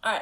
All right,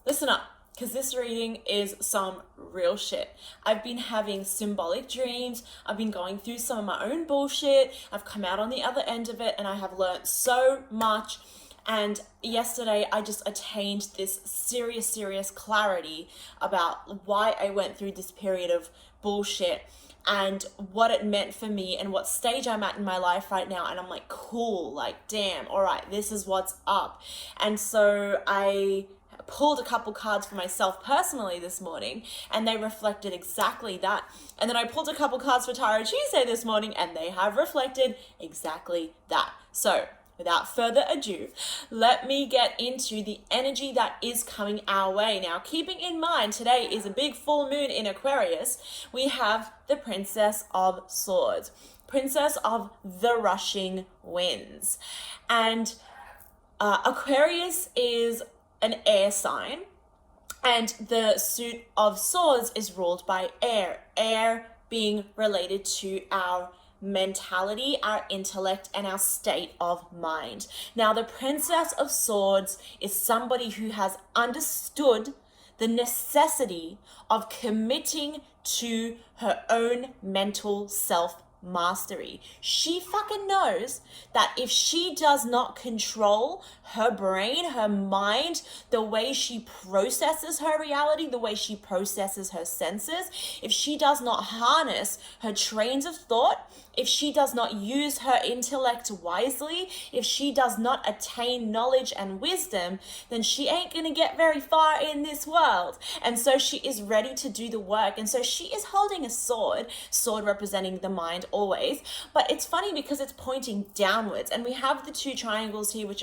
listen up, because this reading is some real shit. I've been having symbolic dreams. I've been going through some of my own bullshit. I've come out on the other end of it, and I have learned so much. And yesterday, I just attained this serious clarity about why I went through this period of bullshit and what it meant for me and what stage I'm at in my life right now. And I'm like, cool, like, damn, all right, this is what's up. And so I pulled a couple cards for myself personally this morning, and they reflected exactly that. And then I pulled a couple cards for Tarot Tuesday this morning, and they have reflected exactly that. So without further ado, let me get into the energy that is coming our way. Now, keeping in mind today is a big full moon in Aquarius, we have the Princess of Swords, Princess of the Rushing Winds. And Aquarius is an air sign, and the suit of swords is ruled by air being related to our mentality, our intellect, and our state of mind. Now, the Princess of Swords is somebody who has understood the necessity of committing to her own mental self mastery. She fucking knows that if she does not control her brain, her mind, the way she processes her reality, the way she processes her senses, if she does not harness her trains of thought, if she does not use her intellect wisely, if she does not attain knowledge and wisdom, then she ain't gonna get very far in this world. And so she is ready to do the work. And so she is holding a sword representing the mind always. But it's funny because it's pointing downwards. And we have the two triangles here, which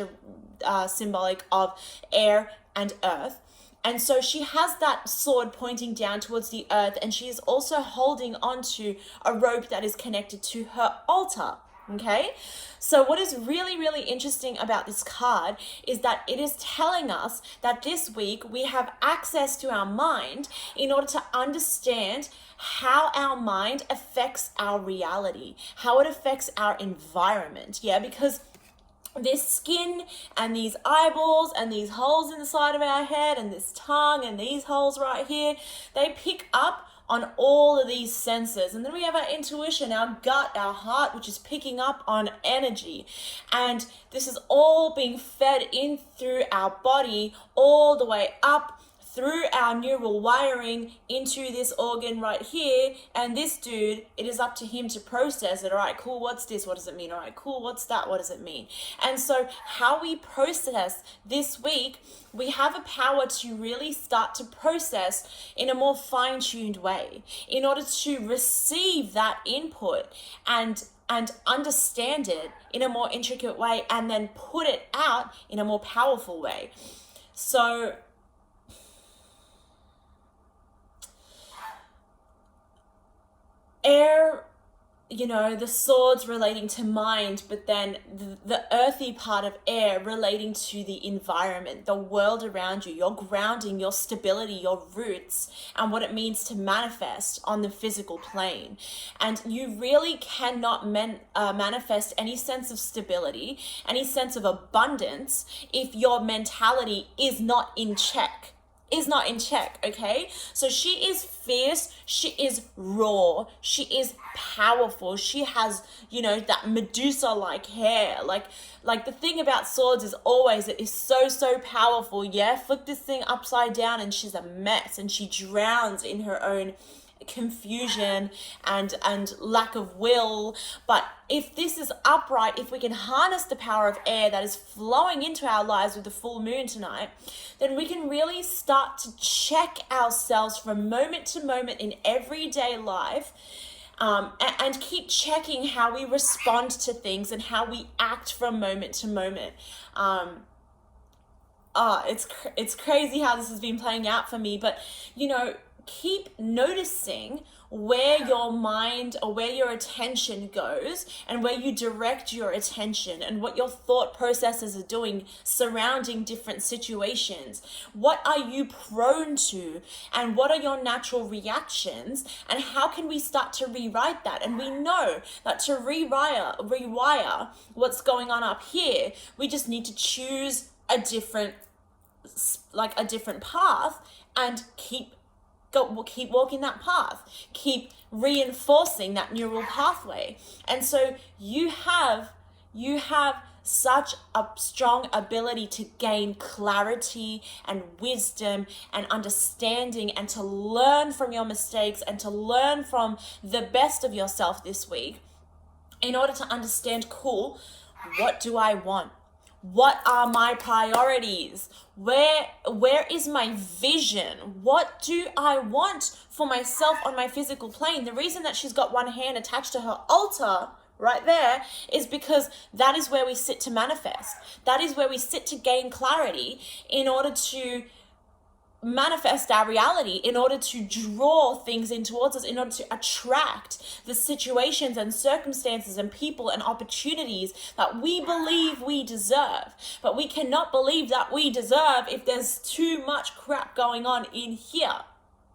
are symbolic of air and earth. And so she has that sword pointing down towards the earth, and she is also holding onto a rope that is connected to her altar. Okay, so what is really interesting about this card is that it is telling us that this week we have access to our mind in order to understand how our mind affects our reality, how it affects our environment. Yeah, because this skin and these eyeballs and these holes in the side of our head and this tongue and these holes right here, they pick up on all of these senses. And then we have our intuition, our gut, our heart, which is picking up on energy. And this is all being fed in through our body all the way up through our neural wiring into this organ right here. And this dude, it is up to him to process it. All right, cool, what's this? What does it mean? All right, cool, what's that? What does it mean? And so how we process this week, we have a power to really start to process in a more fine-tuned way in order to receive that input and understand it in a more intricate way and then put it out in a more powerful way. So air, you know, the swords relating to mind, but then the earthy part of air relating to the environment, the world around you, your grounding, your stability, your roots, and what it means to manifest on the physical plane. And you really cannot manifest any sense of stability, any sense of abundance, if your mentality is not in check. Okay? So she is fierce, she is raw, she is powerful, she has, you know, that Medusa-like hair. Like the thing about swords is always it is so powerful. Yeah, flip this thing upside down and she's a mess, and she drowns in her own confusion and lack of will. But if this is upright, if we can harness the power of air that is flowing into our lives with the full moon tonight, then we can really start to check ourselves from moment to moment in everyday life, and keep checking how we respond to things and how we act from moment to moment. It's crazy how this has been playing out for me, but you know, keep noticing where your mind or where your attention goes and where you direct your attention and what your thought processes are doing surrounding different situations. What are you prone to and what are your natural reactions, and how can we start to rewrite that? And we know that to rewire what's going on up here, we just need to choose a different like a different path, and keep walking that path, keep reinforcing that neural pathway. And so you have such a strong ability to gain clarity and wisdom and understanding, and to learn from your mistakes and to learn from the best of yourself this week, in order to understand, cool, what do I want? What are my priorities? Where is my vision? What do I want for myself on my physical plane? The reason that she's got one hand attached to her altar right there is because that is where we sit to manifest. That is where we sit to gain clarity, in order to manifest our reality, in order to draw things in towards us, in order to attract the situations and circumstances and people and opportunities that we believe we deserve. But we cannot believe that we deserve if there's too much crap going on in here.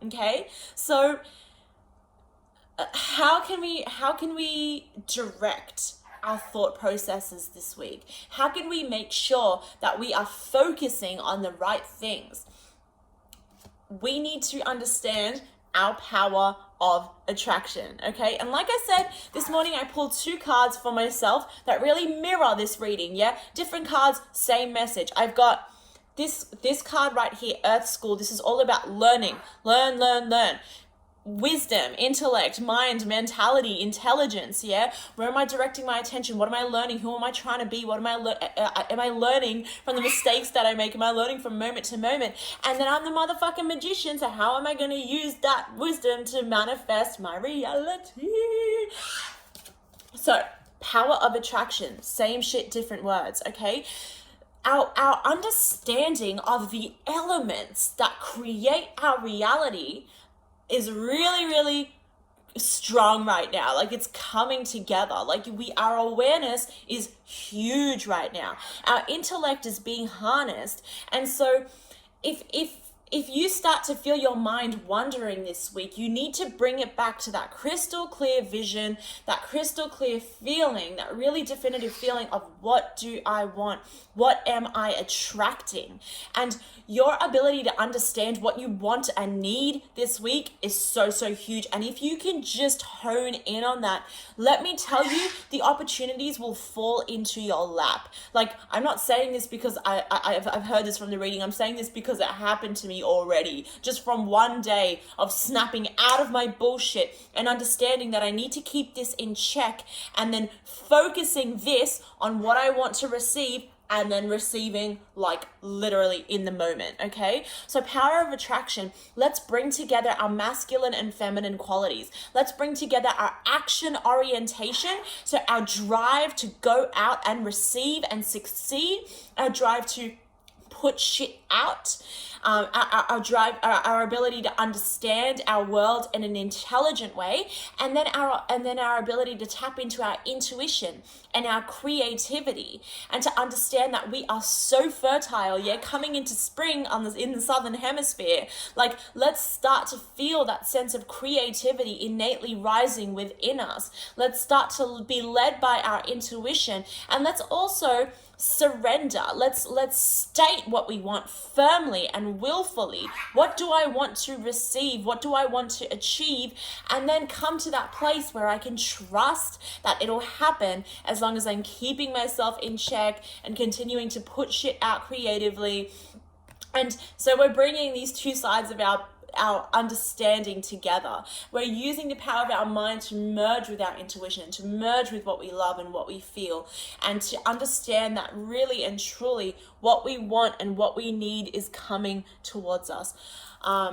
Okay? So how can we direct our thought processes this week? How can we make sure that we are focusing on the right things? We need to understand our power of attraction, okay? And like I said, this morning I pulled 2 cards for myself that really mirror this reading, yeah? Different cards, same message. I've got this card right here, Earth School. This is all about learning. Learn. Wisdom, intellect, mind, mentality, intelligence, yeah? Where am I directing my attention? What am I learning? Who am I trying to be? What am I learning from the mistakes that I make? Am I learning from moment to moment? And then I'm the motherfucking magician, so how am I going to use that wisdom to manifest my reality? So, power of attraction, same shit, different words, okay? Our understanding of the elements that create our reality is really, really strong right now. Like, it's coming together. Like, our awareness is huge right now. Our intellect is being harnessed. And so if you start to feel your mind wandering this week, you need to bring it back to that crystal clear vision, that crystal clear feeling, that really definitive feeling of, what do I want? What am I attracting? And your ability to understand what you want and need this week is so, so huge. And if you can just hone in on that, let me tell you, the opportunities will fall into your lap. Like, I'm not saying this because I've heard this from the reading. I'm saying this because it happened to me already. Just from one day of snapping out of my bullshit and understanding that I need to keep this in check, and then focusing this on what I want to receive, and then receiving, like, literally in the moment, okay? So power of attraction, let's bring together our masculine and feminine qualities. Let's bring together our action orientation, so our drive to go out and receive and succeed, our drive to put shit out, our drive, our ability to understand our world in an intelligent way, and then our ability to tap into our intuition and our creativity, and to understand that we are so fertile, yeah, coming into spring in the southern hemisphere. Like, let's start to feel that sense of creativity innately rising within us. Let's start to be led by our intuition, and let's also surrender. Let's state what we want firmly and willfully. What do I want to receive? What do I want to achieve? And then come to that place where I can trust that it'll happen, as long as I'm keeping myself in check and continuing to put shit out creatively. And so we're bringing these 2 sides of our understanding together. We're using the power of our mind to merge with our intuition, to merge with what we love and what we feel, and to understand that really and truly what we want and what we need is coming towards us. I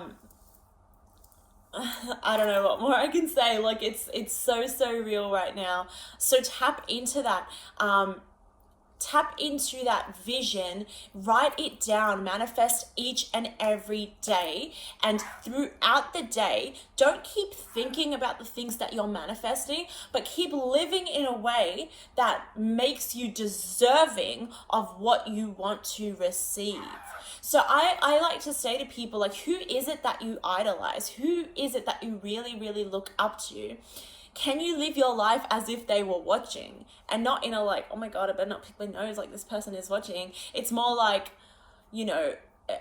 don't know what more I can say. Like, it's so, so real right now. So tap into that. Tap into that vision, write it down, manifest each and every day. And throughout the day, don't keep thinking about the things that you're manifesting, but keep living in a way that makes you deserving of what you want to receive. So I like to say to people, like, who is it that you idolize? Who is it that you really, really look up to? Can you live your life as if they were watching, and not in a, like, oh my God, I better not pick my nose, like, this person is watching. It's more like, you know,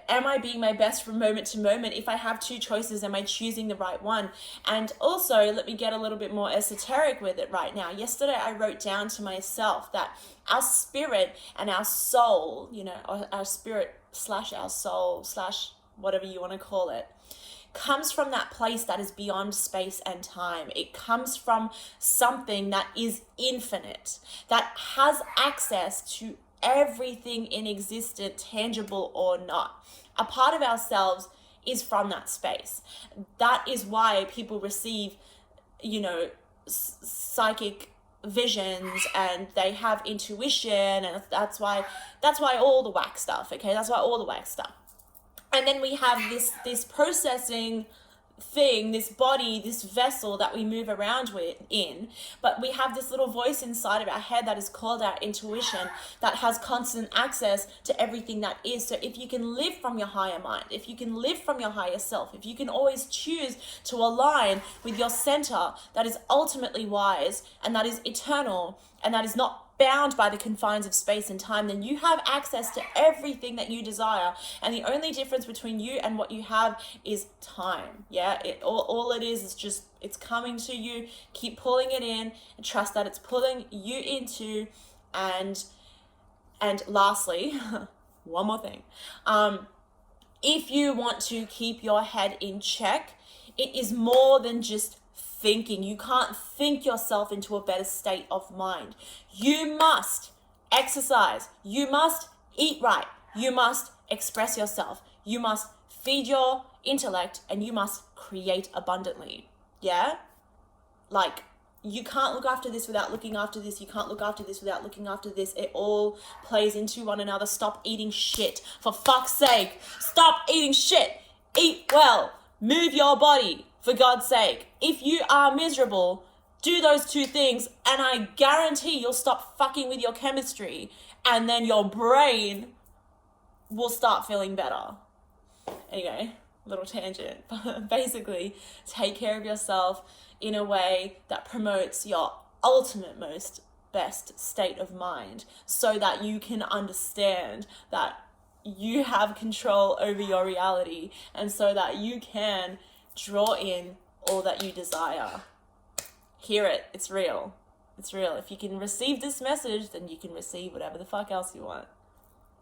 am I being my best from moment to moment? If I have two choices, am I choosing the right one? And also, let me get a little bit more esoteric with it right now. Yesterday, I wrote down to myself that our spirit and our soul, you know, or our spirit slash our soul slash whatever you want to call it, comes from that place that is beyond space and time. It comes from something that is infinite, that has access to everything in existence, tangible or not. A part of ourselves is from that space. That is why people receive, you know, psychic visions, and they have intuition, and that's why all the whack stuff, okay? That's why all the whack stuff. And then we have this processing thing, this body, this vessel that we move around in, but we have this little voice inside of our head that is called our intuition, that has constant access to everything that is. So if you can live from your higher mind, if you can live from your higher self, if you can always choose to align with your center that is ultimately wise and that is eternal and that is not bound by the confines of space and time, then you have access to everything that you desire. And the only difference between you and what you have is time. Yeah, all it is just, it's coming to you. Keep pulling it in and trust that it's pulling you into. And lastly, one more thing. If you want to keep your head in check, it is more than just thinking. You can't think yourself into a better state of mind. You must exercise. You must eat right. You must express yourself. You must feed your intellect, and you must create abundantly. Yeah? Like, you can't look after this without looking after this. You can't look after this without looking after this. It all plays into one another. Stop eating shit. For fuck's sake. Stop eating shit. Eat well. Move your body. For God's sake. If you are miserable, do those two things, and I guarantee you'll stop fucking with your chemistry, and then your brain will start feeling better. Anyway, little tangent. But basically, take care of yourself in a way that promotes your ultimate most best state of mind, so that you can understand that you have control over your reality, and so that you can draw in all that you desire. Hear it. It's real. It's real. If you can receive this message, then you can receive whatever the fuck else you want.